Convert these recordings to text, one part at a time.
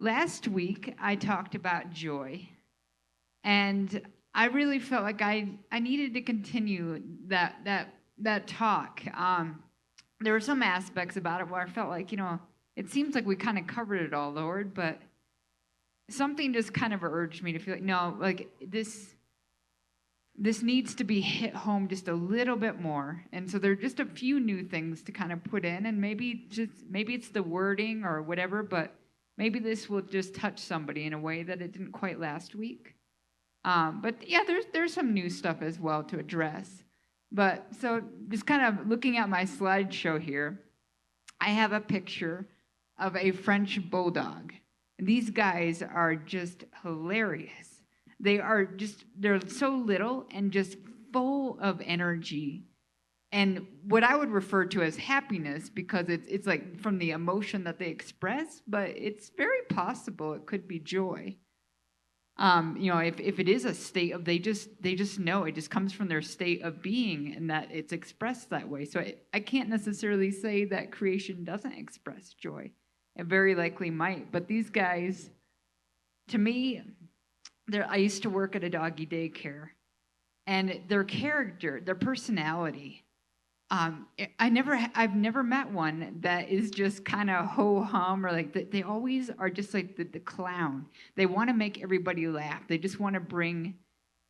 Last week, I talked about joy, and I really felt like I needed to continue that talk. There were some aspects about it where I felt like, it seems like we kind of covered it all, Lord, but something just kind of urged me to feel like, no, like this needs to be hit home just a little bit more. And so there are just a few new things to kind of put in, and maybe it's the wording or whatever, but maybe this will just touch somebody in a way that it didn't quite last week. But yeah, there's some new stuff as well to address. But so just kind of looking at my slideshow here, I have a picture of a French bulldog. And these guys are just hilarious. They're so little and just full of energy and what I would refer to as happiness, because it's like from the emotion that they express, but it's very possible it could be joy. If it is a state of they just know it just comes from their state of being and that it's expressed that way. So I can't necessarily say that creation doesn't express joy. It very likely might, but these guys, to me, I used to work at a doggy daycare, and their character, their personality. I've never met one that is just kind of ho hum or like they always are just like the clown. They want to make everybody laugh. They just want to bring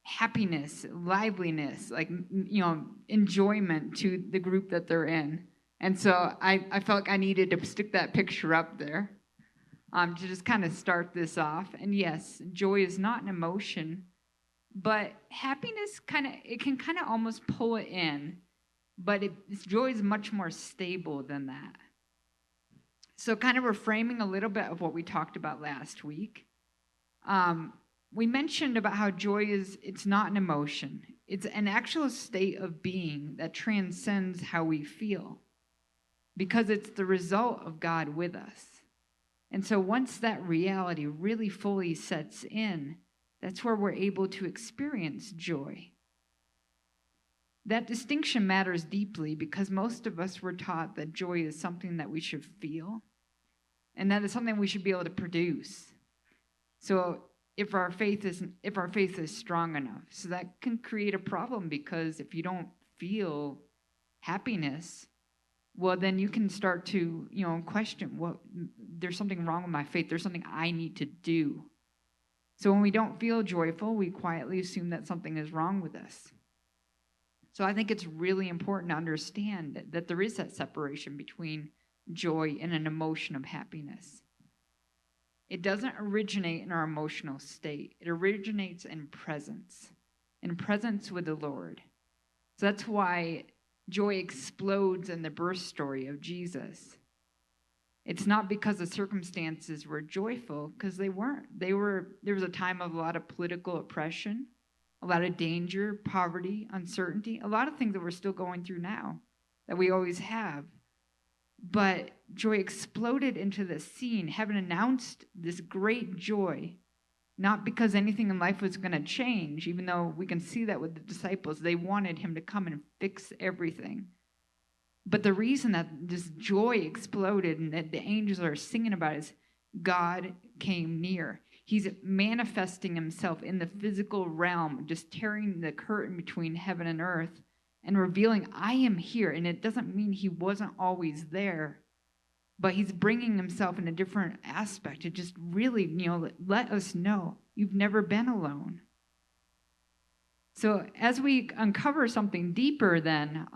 happiness, liveliness, like enjoyment to the group that they're in. And so I felt like I needed to stick that picture up there to just kind of start this off. And yes, joy is not an emotion, but happiness it can kind of almost pull it in. But joy is much more stable than that. So kind of reframing a little bit of what we talked about last week. We mentioned about how joy it's not an emotion. It's an actual state of being that transcends how we feel, because it's the result of God with us. And so once that reality really fully sets in, that's where we're able to experience joy. That distinction matters deeply because most of us were taught that joy is something that we should feel, and that is something we should be able to produce. So if our faith is strong enough, so that can create a problem, because if you don't feel happiness, well, then you can start to question, well, there's something wrong with my faith. There's something I need to do. So when we don't feel joyful, we quietly assume that something is wrong with us. So I think it's really important to understand that there is that separation between joy and an emotion of happiness. It doesn't originate in our emotional state. It originates in presence with the Lord. So that's why joy explodes in the birth story of Jesus. It's not because the circumstances were joyful, because they weren't. There was a time of a lot of political oppression, a lot of danger, poverty, uncertainty, a lot of things that we're still going through now, that we always have. But joy exploded into the scene. Heaven announced this great joy, not because anything in life was going to change, even though we can see that with the disciples. They wanted him to come and fix everything. But the reason that this joy exploded and that the angels are singing about it is God came near. He's manifesting himself in the physical realm, just tearing the curtain between heaven and earth and revealing, I am here. And it doesn't mean he wasn't always there, but he's bringing himself in a different aspect to just really, let us know you've never been alone. So as we uncover something deeper then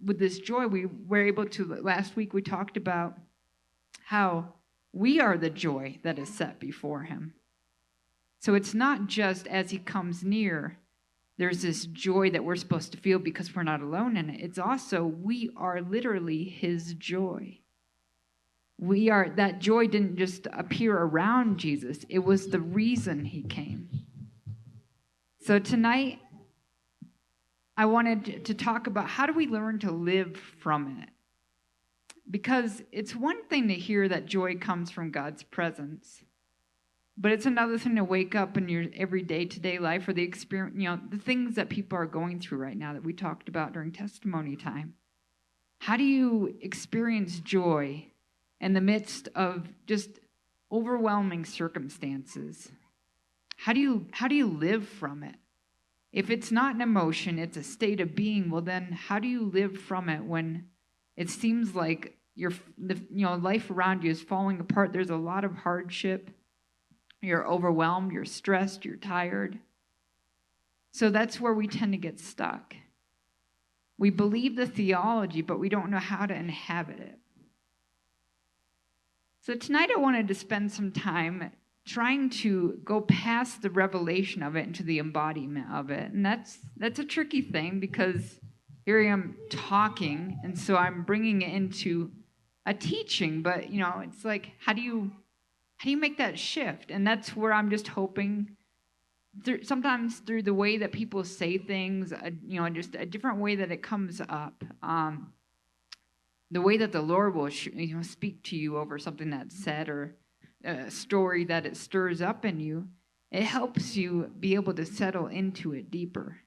with this joy, we were able to, last week we talked about how we are the joy that is set before him. So it's not just as he comes near, there's this joy that we're supposed to feel because we're not alone in it. It's also, we are literally his joy. That joy didn't just appear around Jesus. It was the reason he came. So tonight, I wanted to talk about how do we learn to live from it? Because it's one thing to hear that joy comes from God's presence, but it's another thing to wake up in your everyday today life or the experience, the things that people are going through right now that we talked about during testimony time. How do you experience joy in the midst of just overwhelming circumstances. How do you live from it? If it's not an emotion, it's a state of being, well then how do you live from it when it seems like life around you is falling apart? There's a lot of hardship. You're overwhelmed, you're stressed, you're tired. So that's where we tend to get stuck. We believe the theology, but we don't know how to inhabit it. So tonight I wanted to spend some time trying to go past the revelation of it into the embodiment of it. And that's a tricky thing, because here I am talking, and so I'm bringing it into a teaching, but it's like, how do you make that shift? And that's where I'm just hoping, sometimes through the way that people say things, just a different way that it comes up, the way that the Lord will speak to you over something that's said, or a story that it stirs up in you, it helps you be able to settle into it deeper.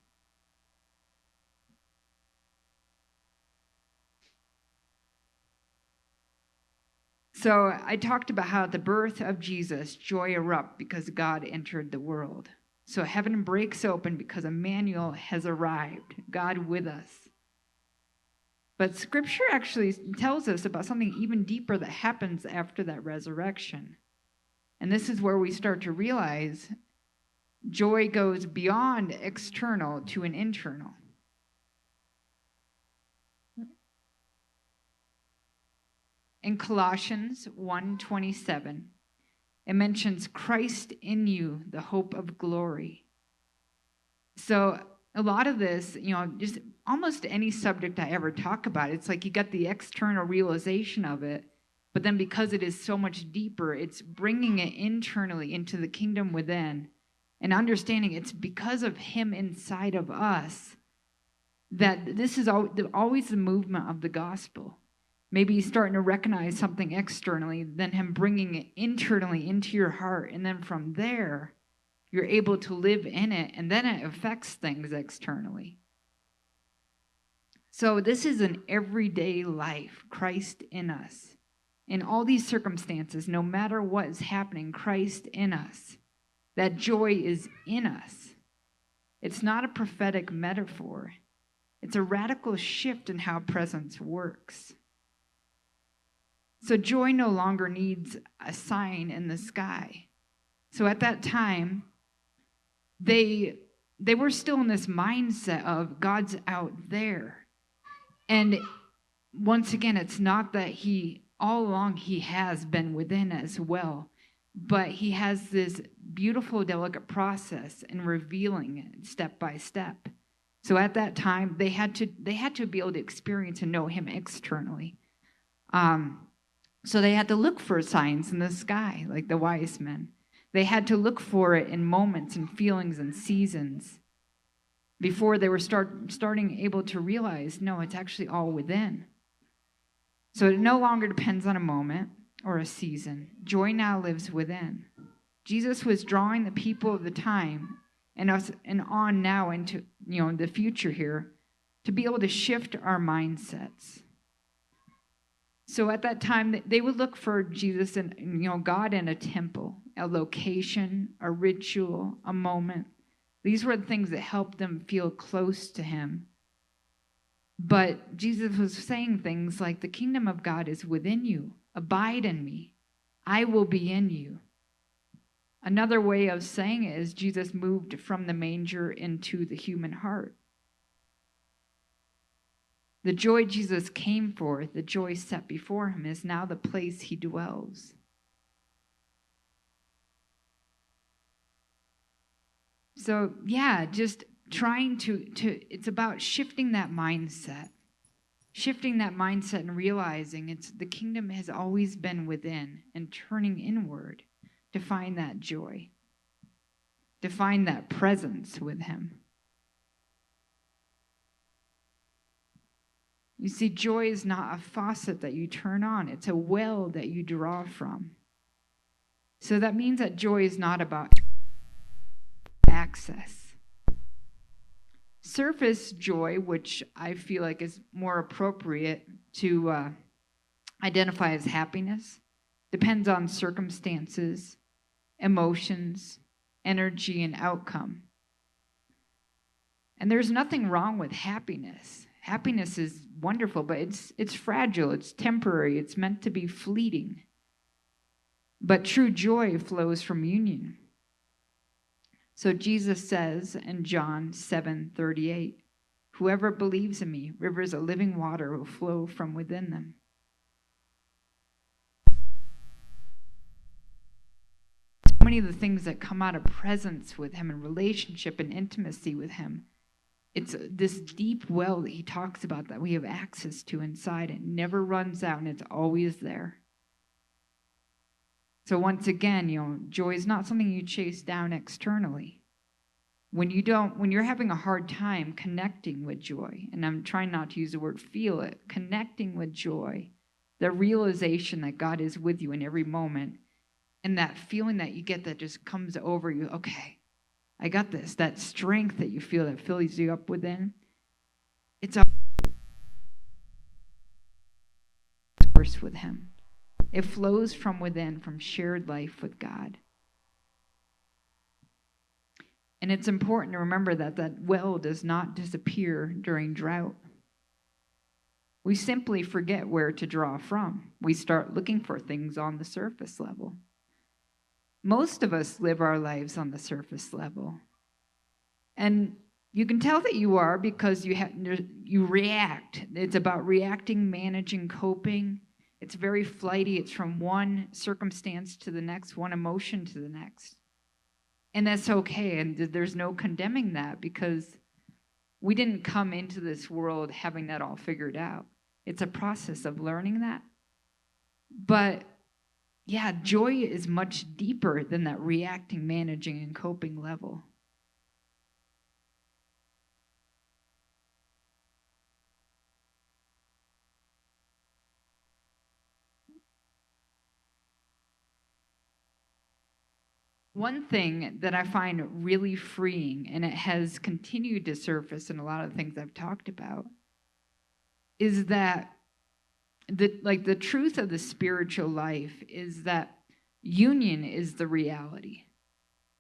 So I talked about how at the birth of Jesus, joy erupted because God entered the world. So heaven breaks open because Emmanuel has arrived, God with us. But Scripture actually tells us about something even deeper that happens after that resurrection. And this is where we start to realize joy goes beyond external to an internal. In Colossians 1:27, it mentions Christ in you, the hope of glory. So a lot of this, just almost any subject I ever talk about, it's like you got the external realization of it, but then because it is so much deeper, it's bringing it internally into the kingdom within and understanding it's because of him inside of us that this is always the movement of the gospel. Maybe he's starting to recognize something externally, then him bringing it internally into your heart, and then from there, you're able to live in it, and then it affects things externally. So this is an everyday life, Christ in us. In all these circumstances, no matter what is happening, Christ in us. That joy is in us. It's not a prophetic metaphor. It's a radical shift in how presence works. So joy no longer needs a sign in the sky. So at that time, they were still in this mindset of God's out there. And once again, it's not that all along he has been within as well, but he has this beautiful, delicate process in revealing it step by step. So at that time, they had to be able to experience and know him externally. So they had to look for signs in the sky, like the wise men. They had to look for it in moments and feelings and seasons before they were starting able to realize, no, it's actually all within. So it no longer depends on a moment or a season. Joy now lives within. Jesus was drawing the people of the time and us and on now into the future here to be able to shift our mindsets. So at that time, they would look for Jesus and God in a temple, a location, a ritual, a moment. These were the things that helped them feel close to him. But Jesus was saying things like, the kingdom of God is within you. Abide in me. I will be in you. Another way of saying it is Jesus moved from the manger into the human heart. The joy Jesus came for, the joy set before him, is now the place he dwells. So, just trying to it's about shifting that mindset. Shifting that mindset and realizing the kingdom has always been within, and turning inward to find that joy, to find that presence with him. You see, joy is not a faucet that you turn on. It's a well that you draw from. So that means that joy is not about access. Surface joy, which I feel like is more appropriate to identify as happiness, depends on circumstances, emotions, energy, and outcome. And there's nothing wrong with happiness. Happiness is wonderful, but it's fragile, it's temporary, it's meant to be fleeting. But true joy flows from union. So Jesus says in John 7:38, whoever believes in me, rivers of living water will flow from within them. So many of the things that come out of presence with him and relationship and intimacy with him, it's this deep well that he talks about that we have access to inside. It never runs out and it's always there. So once again, joy is not something you chase down externally. When you're having a hard time connecting with joy, and I'm trying not to use the word feel it, connecting with joy, the realization that God is with you in every moment, and that feeling that you get that just comes over you, okay, I got this, that strength that you feel that fills you up within, it's a source with him. It flows from within, from shared life with God. And it's important to remember that that well does not disappear during drought. We simply forget where to draw from. We start looking for things on the surface level. Most of us live our lives on the surface level. And you can tell that you are because you react. It's about reacting, managing, coping. It's very flighty. It's from one circumstance to the next, one emotion to the next. And that's okay. And there's no condemning that because we didn't come into this world having that all figured out. It's a process of learning that. But yeah, joy is much deeper than that reacting, managing, and coping level. One thing that I find really freeing, and it has continued to surface in a lot of the things I've talked about, is that the truth of the spiritual life is that union is the reality.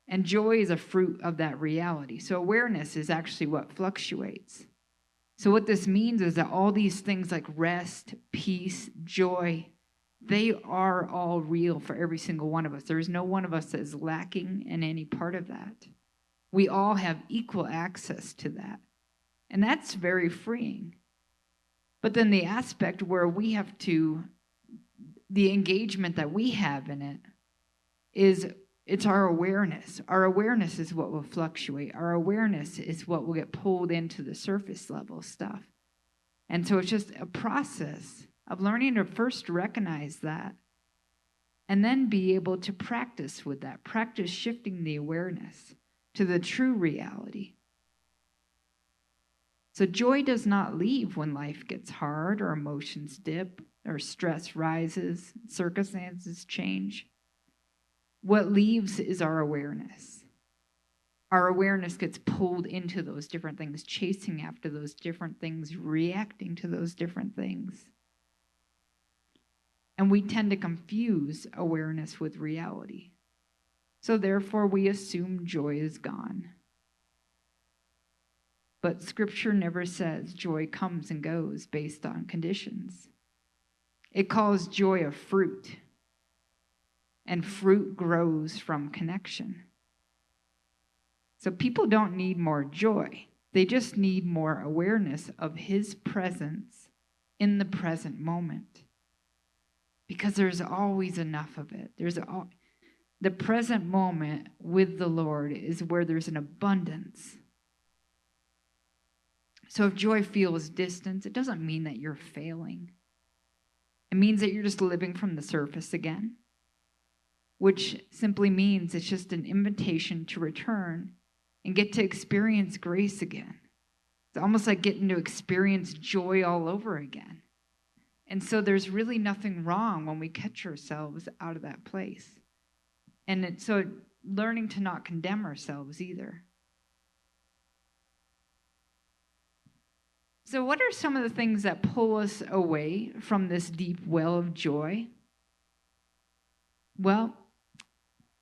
And joy is a fruit of that reality. So awareness is actually what fluctuates. So what this means is that all these things like rest, peace, joy, they are all real for every single one of us. There is no one of us that is lacking in any part of that. We all have equal access to that. And that's very freeing. But then the aspect where we have to, the engagement that we have in it is it's our awareness. Our awareness is what will fluctuate. Our awareness is what will get pulled into the surface level stuff. And so it's just a process of learning to first recognize that and then be able to practice with that, practice shifting the awareness to the true reality. So joy does not leave when life gets hard or emotions dip or stress rises, circumstances change. What leaves is our awareness. Our awareness gets pulled into those different things, chasing after those different things, reacting to those different things. And we tend to confuse awareness with reality. So therefore, we assume joy is gone. But Scripture never says joy comes and goes based on conditions. It calls joy a fruit. And fruit grows from connection. So people don't need more joy. They just need more awareness of His presence in the present moment. Because there's always enough of it. The present moment with the Lord is where there's an abundance. So if joy feels distant, it doesn't mean that you're failing. It means that you're just living from the surface again, which simply means it's just an invitation to return and get to experience grace again. It's almost like getting to experience joy all over again. And so there's really nothing wrong when we catch ourselves out of that place. And so learning to not condemn ourselves either. So what are some of the things that pull us away from this deep well of joy? Well,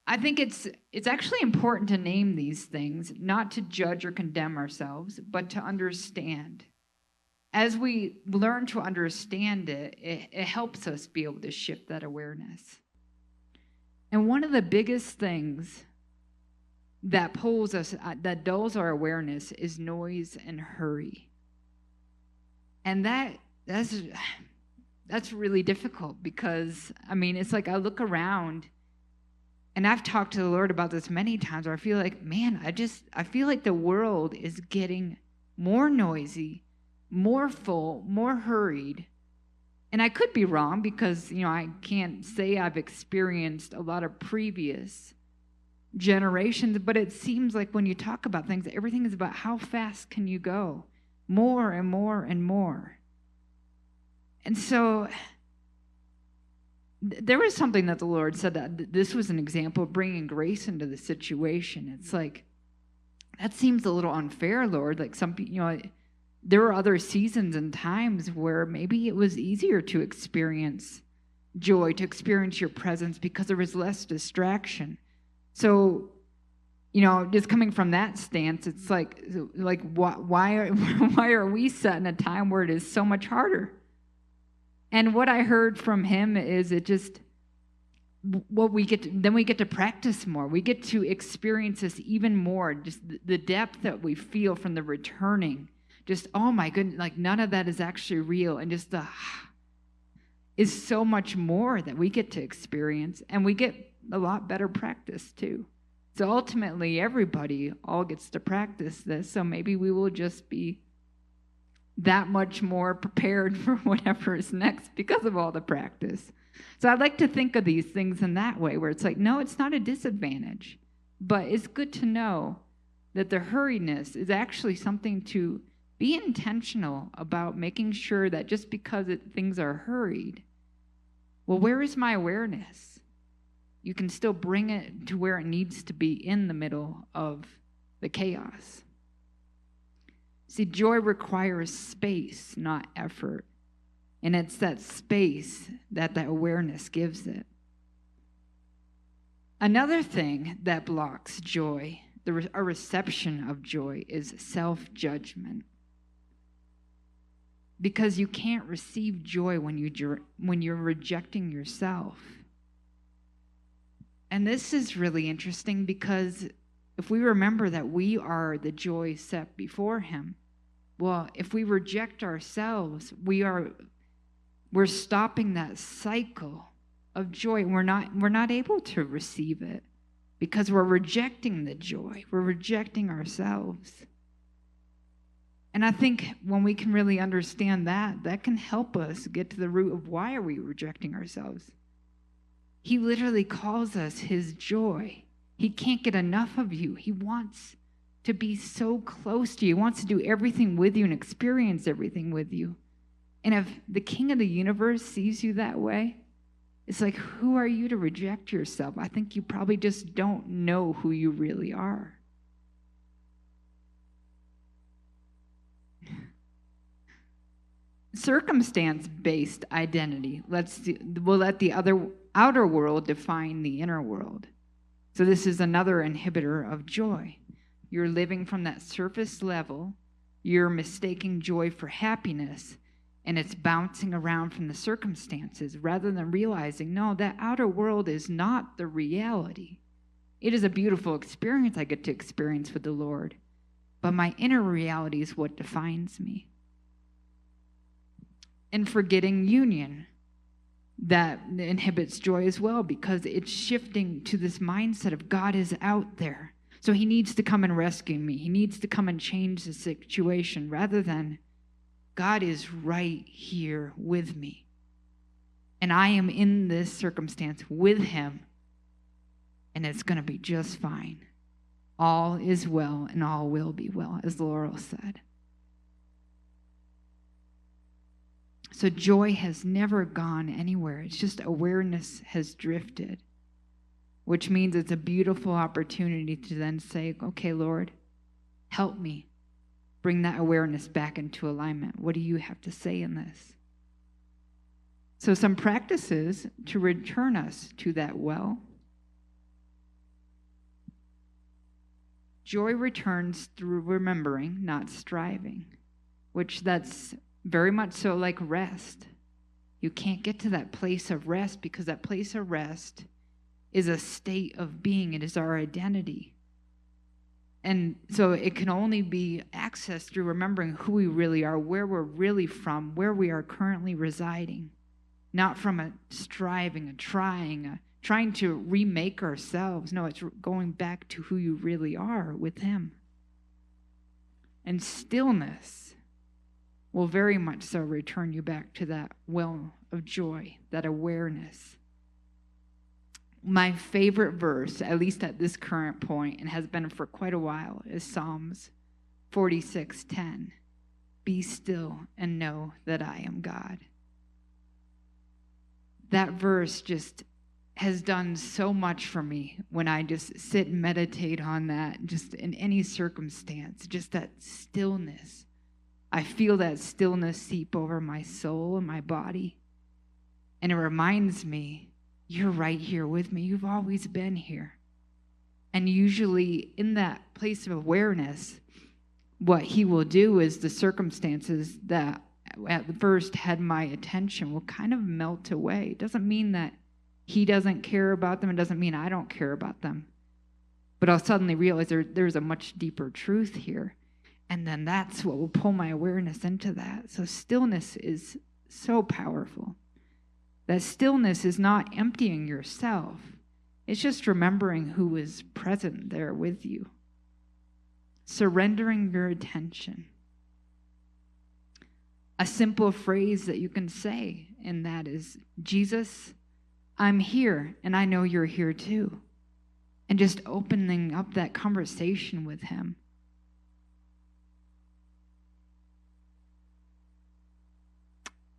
I think it's actually important to name these things, not to judge or condemn ourselves, but to understand. As we learn to understand it helps us be able to shift that awareness. And one of the biggest things that pulls us, that dulls our awareness, is noise and hurry. And that's really difficult because, I mean, it's like I look around, and I've talked to the Lord about this many times, where I feel like, man, I feel like the world is getting more noisy, more full, more hurried. And I could be wrong because, I can't say I've experienced a lot of previous generations, but it seems like when you talk about things, everything is about how fast can you go, more and more and more. And so there was something that the Lord said, that this was an example of bringing grace into the situation. It's like, that seems a little unfair, Lord. Like some people, there were other seasons and times where maybe it was easier to experience joy, to experience your presence, because there was less distraction. So, just coming from that stance, it's like why are we set in a time where it is so much harder? And what I heard from him is we get to practice more. We get to experience this even more, just the depth that we feel from the returning. Just, oh my goodness, like none of that is actually real. And just is so much more that we get to experience. And we get a lot better practice too. So ultimately, everybody all gets to practice this. So maybe we will just be that much more prepared for whatever is next because of all the practice. So I'd like to think of these things in that way, where it's like, no, it's not a disadvantage, but it's good to know that the hurriedness is actually something to be intentional about, making sure that just because things are hurried, well, where is my awareness? You can still bring it to where it needs to be in the middle of the chaos. See, joy requires space, not effort. And it's that space that the awareness gives it. Another thing that blocks joy, a reception of joy, is self-judgment. Because you can't receive joy when you're rejecting yourself. And this is really interesting, because if we remember that we are the joy set before him, well, if we reject ourselves, we're stopping that cycle of joy. We're not able to receive it because we're rejecting the joy. We're rejecting ourselves. And I think when we can really understand that can help us get to the root of why are we rejecting ourselves. He literally calls us his joy. He can't get enough of you. He wants to be so close to you. He wants to do everything with you and experience everything with you. And if the King of the universe sees you that way, it's like, who are you to reject yourself? I think you probably just don't know who you really are. Circumstance-based identity will let the outer world define the inner world. So this is another inhibitor of joy. You're living from that surface level. You're mistaking joy for happiness, and it's bouncing around from the circumstances rather than realizing, no, that outer world is not the reality. It is a beautiful experience I get to experience with the Lord, but my inner reality is what defines me. And forgetting union, that inhibits joy as well, because it's shifting to this mindset of God is out there, so he needs to come and rescue me. He needs to come and change the situation, rather than God is right here with me. And I am in this circumstance with him, and it's going to be just fine. All is well and all will be well, as Laurel said. So joy has never gone anywhere. It's just awareness has drifted, which means it's a beautiful opportunity to then say, okay, Lord, help me bring that awareness back into alignment. What do you have to say in this? So some practices to return us to that well. Joy returns through remembering, not striving, which that's very much so like rest. You can't get to that place of rest because that place of rest is a state of being. It is our identity. And so it can only be accessed through remembering who we really are, where we're really from, where we are currently residing, not from a striving, a trying to remake ourselves. No, it's going back to who you really are with Him. And stillness will very much so return you back to that well of joy, that awareness. My favorite verse, at least at this current point, and has been for quite a while, is Psalms 46:10. Be still and know that I am God. That verse just has done so much for me when I just sit and meditate on that, just in any circumstance, just that stillness. I feel that stillness seep over my soul and my body. And it reminds me, you're right here with me. You've always been here. And usually in that place of awareness, what He will do is the circumstances that at first had my attention will kind of melt away. It doesn't mean that He doesn't care about them. It doesn't mean I don't care about them. But I'll suddenly realize there's a much deeper truth here. And then that's what will pull my awareness into that. So stillness is so powerful. That stillness is not emptying yourself. It's just remembering who is present there with you. Surrendering your attention. A simple phrase that you can say in that is, Jesus, I'm here, and I know you're here too. And just opening up that conversation with Him.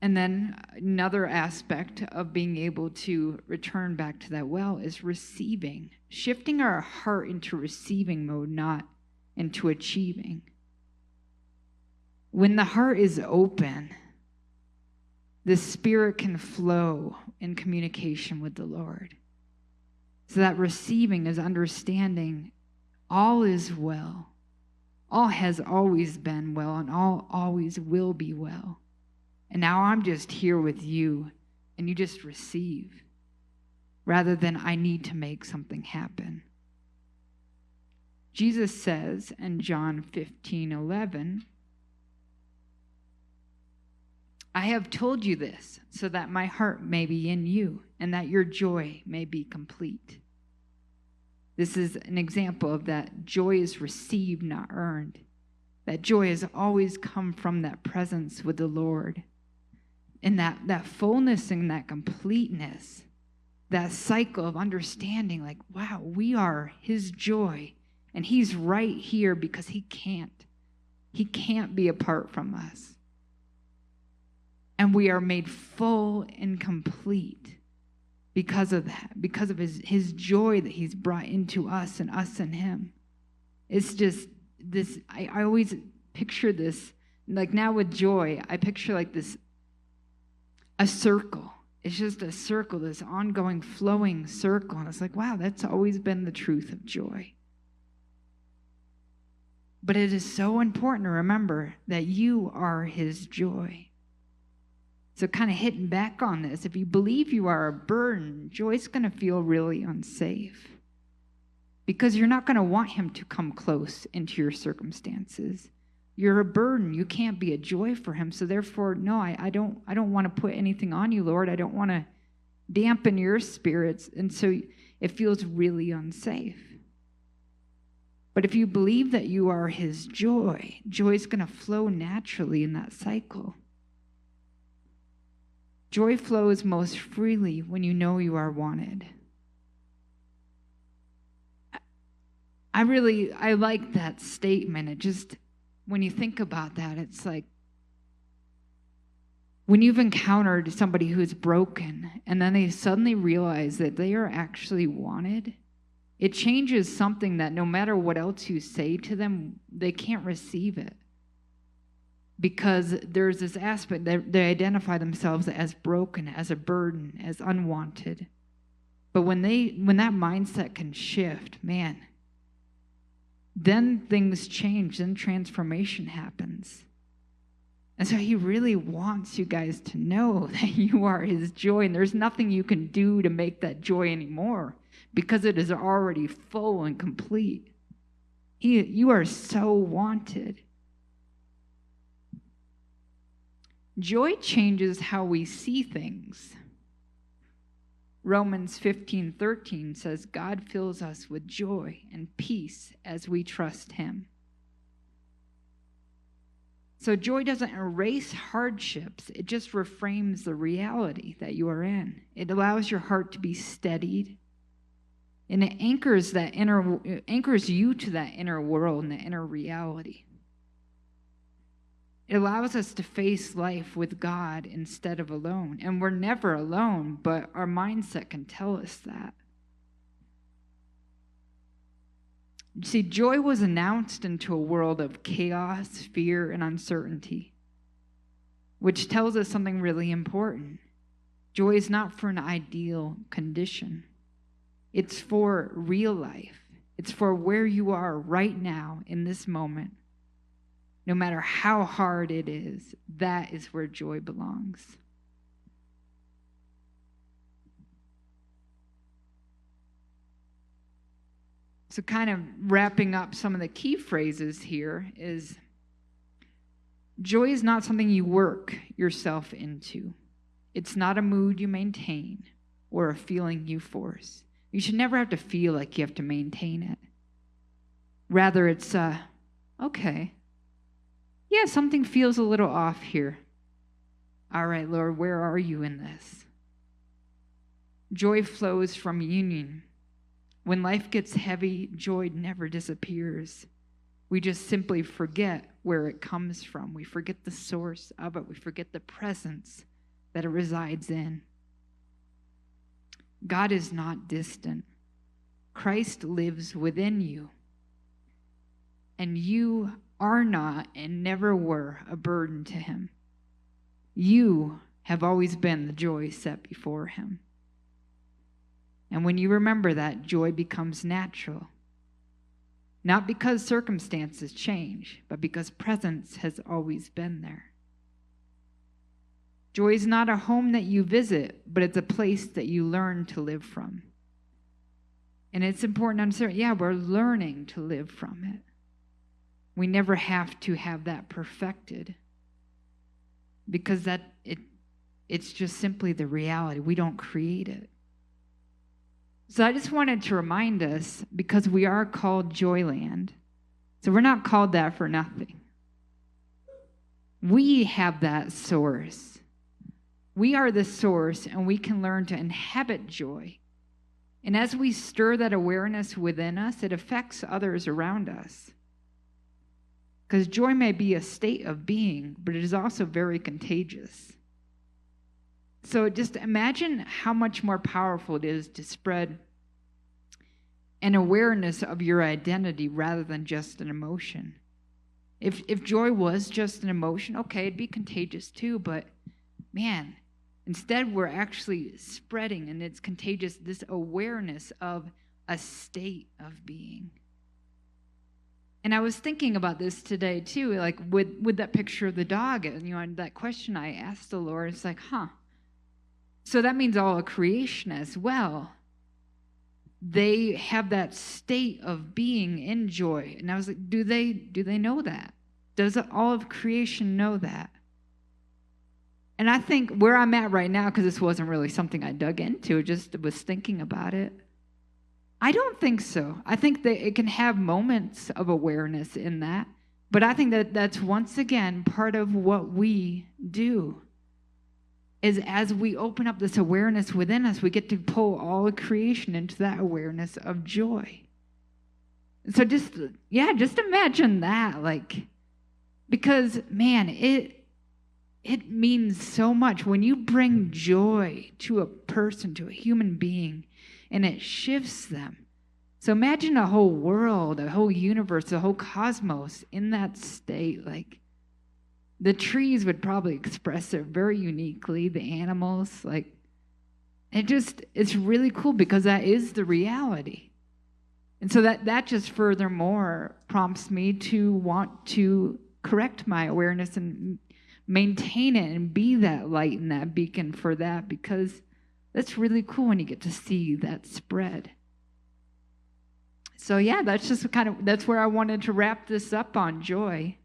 And then another aspect of being able to return back to that well is receiving, shifting our heart into receiving mode, not into achieving. When the heart is open, the Spirit can flow in communication with the Lord. So that receiving is understanding all is well. All has always been well, and all always will be well. And now I'm just here with you, and you just receive, rather than I need to make something happen. Jesus says in John 15:11, I have told you this so that my heart may be in you, and that your joy may be complete. This is an example of that joy is received, not earned. That joy has always come from that presence with the Lord. And that fullness and that completeness, that cycle of understanding, like, wow, we are His joy. And He's right here because He can't be apart from us. And we are made full and complete because of that, because of his joy that He's brought into us and Him. It's just this, I always picture this, like now with joy, I picture like this, a circle. It's just a circle, this ongoing flowing circle. And it's like, wow, that's always been the truth of joy. But it is so important to remember that you are His joy. So kind of hitting back on this, if you believe you are a burden, joy's going to feel really unsafe. Because you're not going to want Him to come close into your circumstances. You're a burden. You can't be a joy for Him. So therefore, no, I don't want to put anything on you, Lord. I don't want to dampen your spirits. And so it feels really unsafe. But if you believe that you are His joy, joy is going to flow naturally in that cycle. Joy flows most freely when you know you are wanted. I like that statement. It just, when you think about that, it's like when you've encountered somebody who's broken and then they suddenly realize that they are actually wanted, it changes something that no matter what else you say to them, they can't receive it. because there's this aspect that they identify themselves as broken, as a burden, as unwanted. But when that mindset can shift, man, then things change, then transformation happens. And so he really wants you guys to know that you are his joy, and there's nothing you can do to make that joy anymore because it is already full and complete. You are so wanted. Joy changes how we see things. Romans 15:13 says, God fills us with joy and peace as we trust him. So joy doesn't erase hardships. It just reframes the reality that you are in. It allows your heart to be steadied. And it anchors you to that inner world and the inner reality. It allows us to face life with God instead of alone. And we're never alone, but our mindset can tell us that. You see, joy was announced into a world of chaos, fear, and uncertainty, which tells us something really important. Joy is not for an ideal condition. It's for real life. It's for where you are right now in this moment. No matter how hard it is, that is where joy belongs. So kind of wrapping up some of the key phrases here is, joy is not something you work yourself into. It's not a mood you maintain or a feeling you force. You should never have to feel like you have to maintain it. Rather, it's, okay. Yeah, something feels a little off here. All right, Lord, where are you in this? Joy flows from union. When life gets heavy, joy never disappears. We just simply forget where it comes from. We forget the source of it. We forget the presence that it resides in. God is not distant. Christ lives within you. And you are not and never were a burden to him. You have always been the joy set before him. And when you remember that, joy becomes natural. Not because circumstances change, but because presence has always been there. Joy is not a home that you visit, but it's a place that you learn to live from. And it's important to understand, yeah, we're learning to live from it. We never have to have that perfected, because it's just simply the reality. We don't create it. So I just wanted to remind us, because we are called Joyland, so we're not called that for nothing. We have that source. We are the source, and we can learn to inhabit joy. And as we stir that awareness within us, it affects others around us. Because joy may be a state of being, but it is also very contagious. So just imagine how much more powerful it is to spread an awareness of your identity rather than just an emotion. If joy was just an emotion, okay, it'd be contagious too, but man, instead we're actually spreading, and it's contagious, this awareness of a state of being. And I was thinking about this today too, like with that picture of the dog, and that question I asked the Lord, it's like, so that means all of creation as well. They have that state of being in joy. And I was like, do they know that? Does all of creation know that? And I think where I'm at right now, because this wasn't really something I dug into, just was thinking about it. I don't think so. I think that it can have moments of awareness in that. But I think that that's once again part of what we do. Is as we open up this awareness within us, we get to pull all of creation into that awareness of joy. So just imagine that, because man, it means so much when you bring joy to a person, to a human being, and it shifts them. So imagine a whole world, a whole universe, a whole cosmos in that state, The trees would probably express it very uniquely, the animals, like, it's really cool because that is the reality. And so that just furthermore prompts me to want to correct my awareness and maintain it and be that light and that beacon for that, because that's really cool when you get to see that spread. So yeah, that's where I wanted to wrap this up on joy.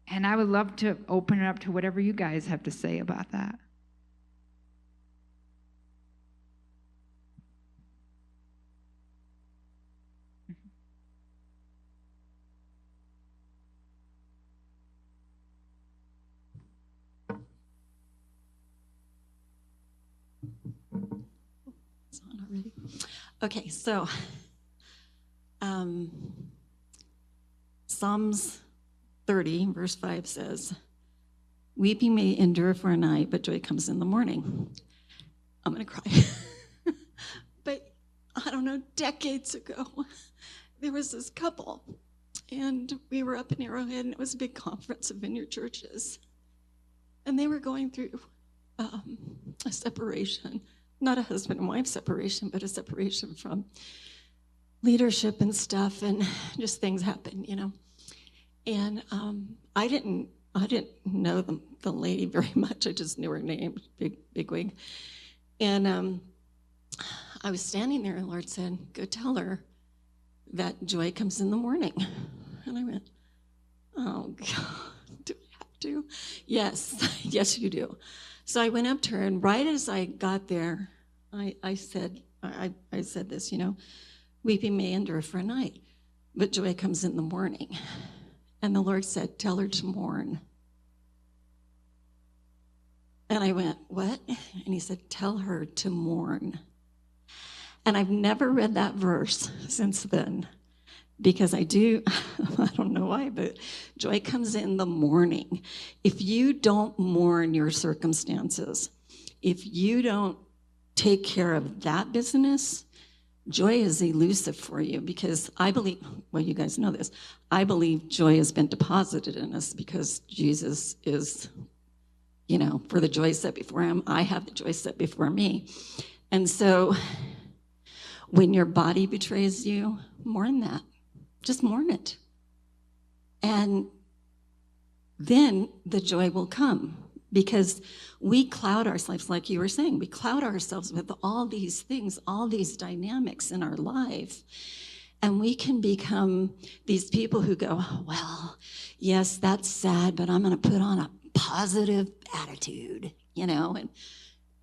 And I would love to open it up to whatever you guys have to say about that. It's on already. Okay, so Psalms 30, verse 5 says, "Weeping may endure for a night, but joy comes in the morning." I'm going to cry. But I don't know, decades ago, there was this couple, and we were up in Arrowhead, and it was a big conference of vineyard churches. And they were going through a separation, not a husband and wife separation, but a separation from leadership and stuff, and just things happen, you know. And I didn't know the lady very much. I just knew her name, big wig. And I was standing there, and the Lord said, "Go tell her that joy comes in the morning." And I went, "Oh God, do I have to?" Yes, yes, you do. So I went up to her, and right as I got there, I said this, you know, "Weeping may endure for a night, but joy comes in the morning." And the Lord said, "Tell her to mourn." And I went, "What?" And he said, "Tell her to mourn." And I've never read that verse since then, because I don't know why, but joy comes in the morning. If you don't mourn your circumstances, if you don't take care of that business, joy is elusive for you, because I believe, well, you guys know this, I believe joy has been deposited in us because Jesus is, you know, for the joy set before him, I have the joy set before me. And so when your body betrays you, mourn that. Just mourn it. And then the joy will come, because we cloud ourselves, like you were saying, we cloud ourselves with all these things, all these dynamics in our life. And we can become these people who go, "Well, yes, that's sad, but I'm going to put on a positive attitude," you know, and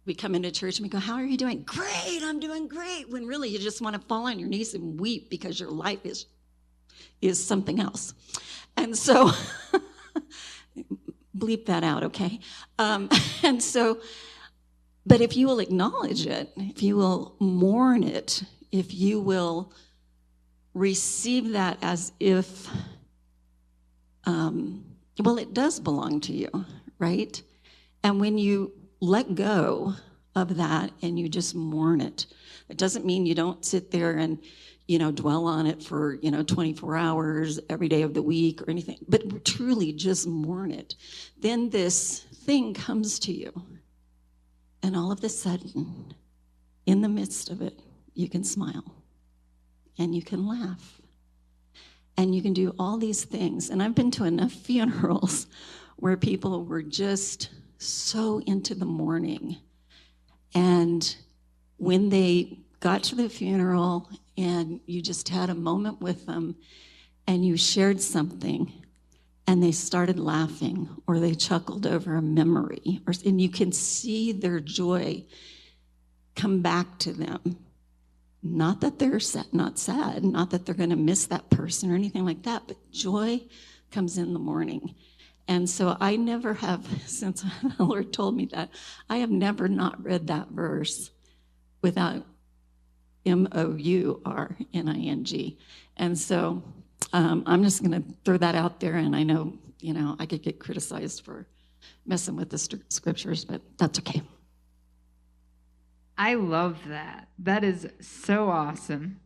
we come into church and we go, "How are you doing?" "Great, I'm doing great." When really you just want to fall on your knees and weep because your life is something else. And so bleep that out, okay? And so, but if you will acknowledge it, if you will mourn it, if you will receive that as if, well, it does belong to you, right? And when you let go of that and you just mourn it, it doesn't mean you don't sit there and, you know, dwell on it for, 24 hours every day of the week or anything, but truly just mourn it. Then this thing comes to you, and all of a sudden, in the midst of it, you can smile and you can laugh and you can do all these things. And I've been to enough funerals where people were just so into the mourning, and when they got to the funeral and you just had a moment with them and you shared something and they started laughing or they chuckled over a memory, and you can see their joy come back to them. Not that they're not sad, not that they're going to miss that person or anything like that, but joy comes in the morning. And so I never have, since the Lord told me that, I have never not read that verse without mourning. And so I'm just going to throw that out there, and I know, I could get criticized for messing with the scriptures, but that's okay. I love that. That is so awesome.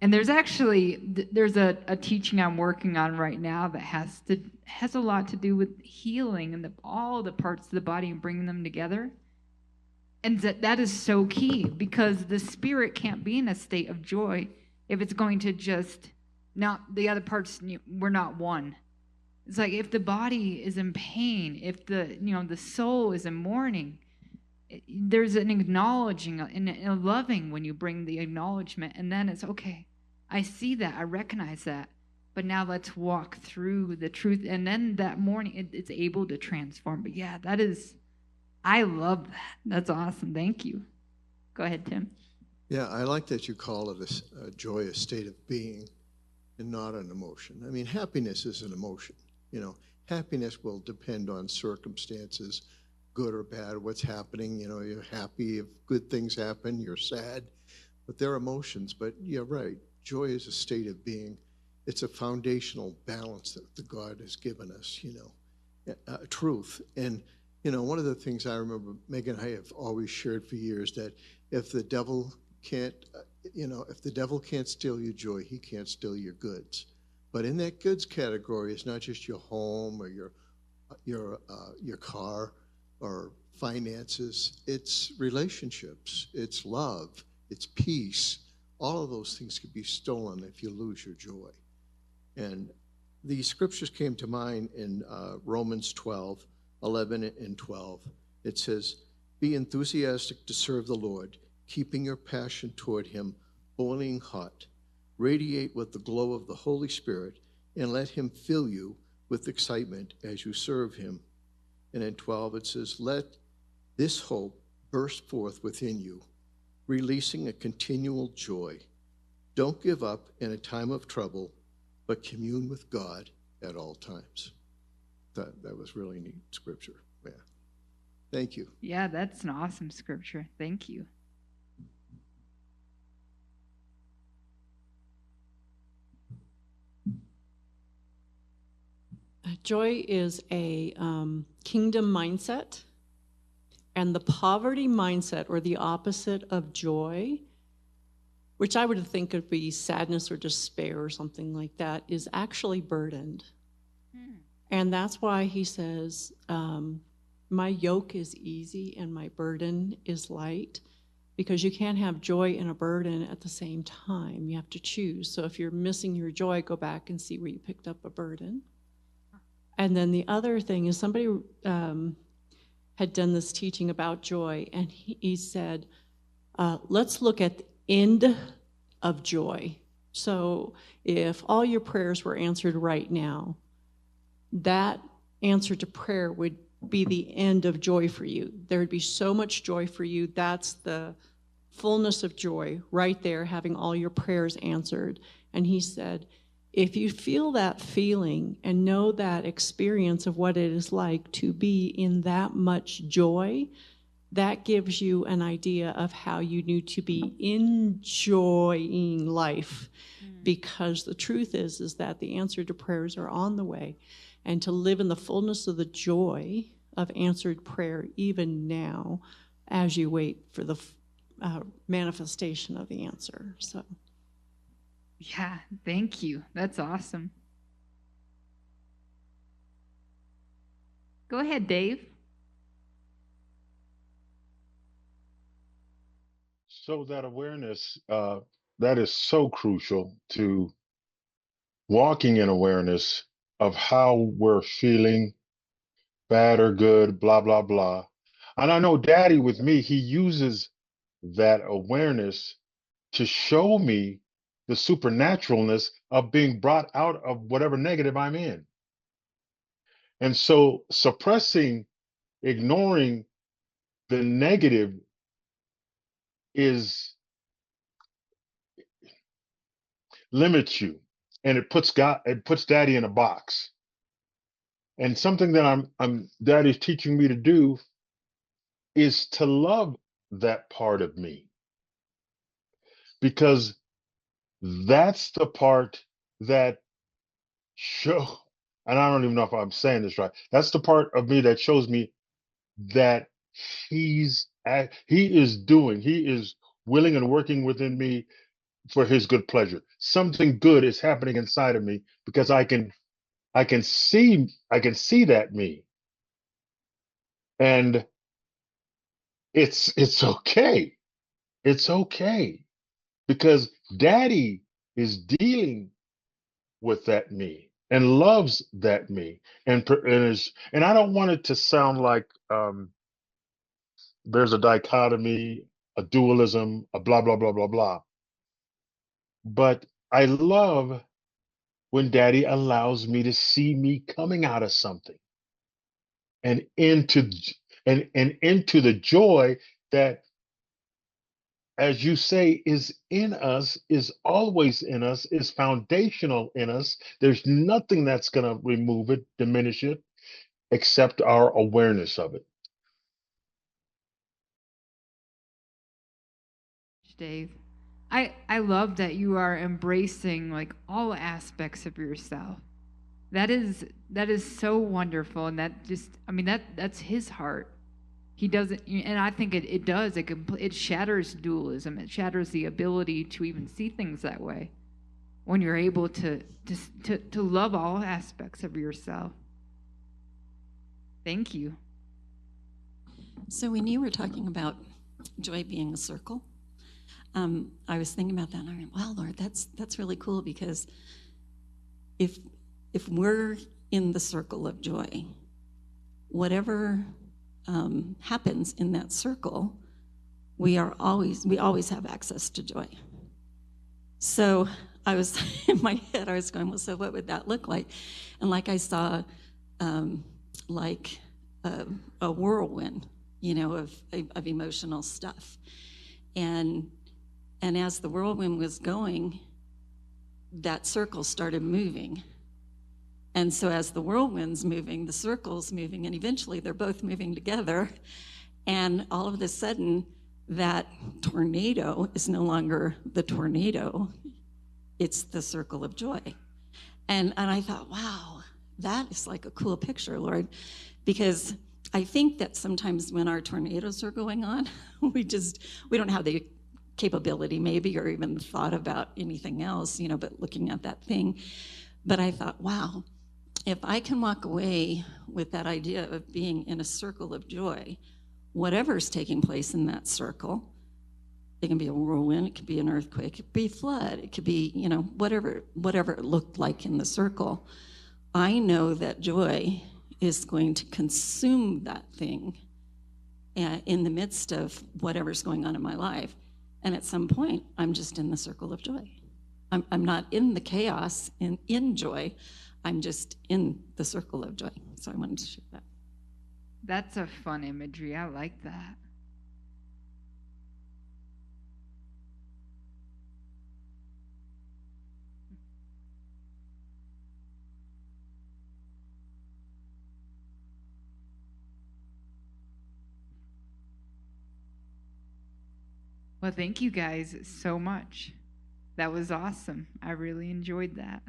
And there's actually there's a teaching I'm working on right now that has a lot to do with healing and all the parts of the body and bringing them together. And that is so key because the spirit can't be in a state of joy if it's going to just not the other parts. We're not one. It's like if the body is in pain, if the soul is in mourning, there's an acknowledging and a loving when you bring the acknowledgement, and then it's okay. I see that, I recognize that, but now let's walk through the truth, and then that morning it's able to transform. But yeah, I love that. That's awesome. Thank you. Go ahead, Tim. Yeah, I like that you call it a joyous state of being and not an emotion. I mean, happiness is an emotion. Happiness will depend on circumstances, good or bad, what's happening. You're happy if good things happen, you're sad, but they're emotions. But you're right, joy is a state of being. It's a foundational balance that the God has given us, truth. And, one of the things I remember Megan and I have always shared for years, that if the devil can't steal your joy, he can't steal your goods. But in that goods category, it's not just your home or your car or finances. It's relationships, it's love, it's peace. All of those things could be stolen if you lose your joy. And the scriptures came to mind in Romans 12, 11 and 12. It says, "Be enthusiastic to serve the Lord, keeping your passion toward him boiling hot. Radiate with the glow of the Holy Spirit, and let him fill you with excitement as you serve him." And in 12 it says, "Let this hope burst forth within you, releasing a continual joy. Don't give up in a time of trouble, but commune with God at all times." That was really neat scripture. Yeah. Thank you. Yeah, that's an awesome scripture. Thank you. Joy is a kingdom mindset, and the poverty mindset, or the opposite of joy, which I would think would be sadness or despair or something like that, is actually burdened. And that's why he says, my yoke is easy and my burden is light, because you can't have joy and a burden at the same time. You have to choose. So if you're missing your joy, go back and see where you picked up a burden. And then the other thing is, somebody had done this teaching about joy, and he said, let's look at the end of joy. So if all your prayers were answered right now, that answer to prayer would be the end of joy for you. There would be so much joy for you. That's the fullness of joy right there, having all your prayers answered. And he said, if you feel that feeling and know that experience of what it is like to be in that much joy, that gives you an idea of how you need to be enjoying life. Because the truth is that the answer to prayers are on the way. And to live in the fullness of the joy of answered prayer even now, as you wait for the manifestation of the answer. So, yeah, thank you. That's awesome. Go ahead, Dave. So that awareness, that is so crucial to walking in awareness of how we're feeling, bad or good, blah, blah, blah. And I know Daddy with me, he uses that awareness to show me the supernaturalness of being brought out of whatever negative I'm in. And so suppressing, ignoring the negative limits you, and it puts Daddy in a box. And something that Daddy's teaching me to do is to love that part of me, because that's the part that and I don't even know if I'm saying this right. That's the part of me that shows me that he is willing and working within me for his good pleasure. Something good is happening inside of me because I can see that me. And it's okay. It's okay because daddy is dealing with that me and loves that me and I don't want it to sound like there's a dichotomy, a dualism, a blah blah blah blah blah. But I love when daddy allows me to see me coming out of something and into the joy that, as you say, is in us, is always in us, is foundational in us. There's nothing that's going to remove it, diminish it, except our awareness of it. Dave. I love that you are embracing like all aspects of yourself. That is so wonderful, and that just I mean that's his heart. He doesn't, and I think it does. It shatters dualism. It shatters the ability to even see things that way when you're able to love all aspects of yourself. Thank you. So when you were talking about joy being a circle, I was thinking about that, and I went, "Wow, Lord, that's really cool because if we're in the circle of joy, whatever happens in that circle, we always have access to joy." So I was in my head, I was going, well, so what would that look like? And like I saw, like a whirlwind, of emotional stuff, and as the whirlwind was going, that circle started moving. And so as the whirlwind's moving, the circle's moving, and eventually they're both moving together. And all of a sudden, that tornado is no longer the tornado, it's the circle of joy. And I thought, wow, that is like a cool picture, Lord, because I think that sometimes when our tornadoes are going on, we don't have the capability maybe or even thought about anything else, but looking at that thing. But I thought, wow, if I can walk away with that idea of being in a circle of joy, whatever's taking place in that circle, it can be a whirlwind, it could be an earthquake, it could be a flood, it could be, whatever it looked like in the circle. I know that joy is going to consume that thing in the midst of whatever's going on in my life. And at some point, I'm just in the circle of joy. I'm not in the chaos in joy. I'm just in the circle of joy. So I wanted to share that. That's a fun imagery. I like that. Well, thank you guys so much. That was awesome. I really enjoyed that.